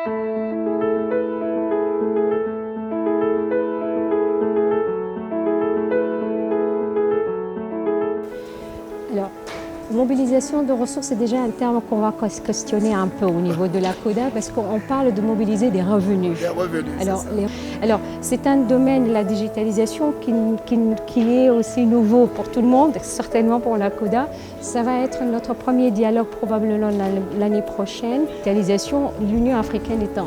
Alors, mobilisation de ressources, c'est déjà un terme qu'on va questionner un peu au niveau de la CODA parce qu'on parle de mobiliser des revenus. Des revenus, Alors, c'est un domaine, la digitalisation, qui est aussi nouveau pour tout le monde, certainement pour la CODA. Ça va être notre premier dialogue probablement l'année prochaine. Digitalisation, l'Union africaine étant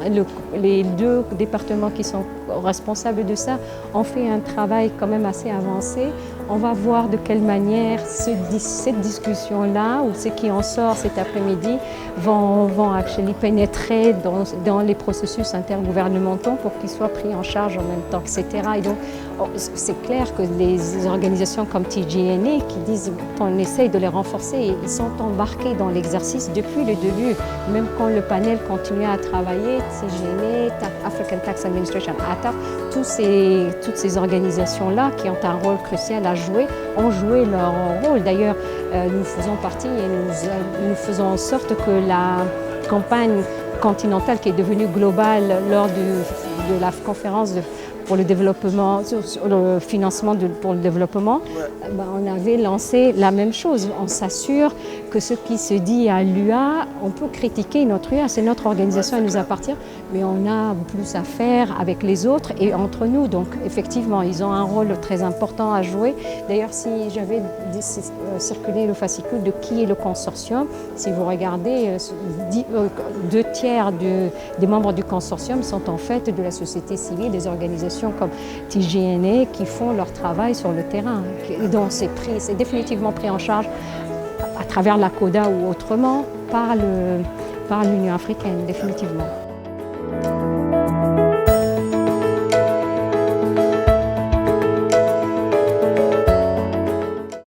les deux départements qui sont responsables de ça ont fait un travail quand même assez avancé. On va voir de quelle manière cette discussion-là, ou ce qui en sort cet après-midi, vont actually pénétrer dans les processus intergouvernementaux pour qu'ils soient pris en charge en même temps, etc. Et donc, c'est clair que les organisations comme TGNA qui disent qu'on essaye de les renforcer, ils sont embarqués dans l'exercice depuis le début. Même quand le panel continuait à travailler, TGNA, African Tax Administration, ATAF, toutes ces organisations-là qui ont un rôle crucial à jouer, ont joué leur rôle. D'ailleurs, nous faisons partie et nous faisons en sorte que la campagne continentale qui est devenue globale lors de la conférence pour le développement, sur le financement pour le développement, on avait lancé la même chose. On s'assure que ce qui se dit à l'UA, on peut critiquer notre UA, c'est notre organisation, elle nous appartient, mais on a plus à faire avec les autres et entre nous. Donc effectivement, ils ont un rôle très important à jouer. D'ailleurs, si j'avais circulé le fascicule de qui est le consortium, si vous regardez, 2 tiers des membres du consortium sont en fait de la société civile, des organisations comme TGNA qui font leur travail sur le terrain. Donc c'est définitivement pris en charge à travers la CODA ou autrement par l'Union africaine, définitivement.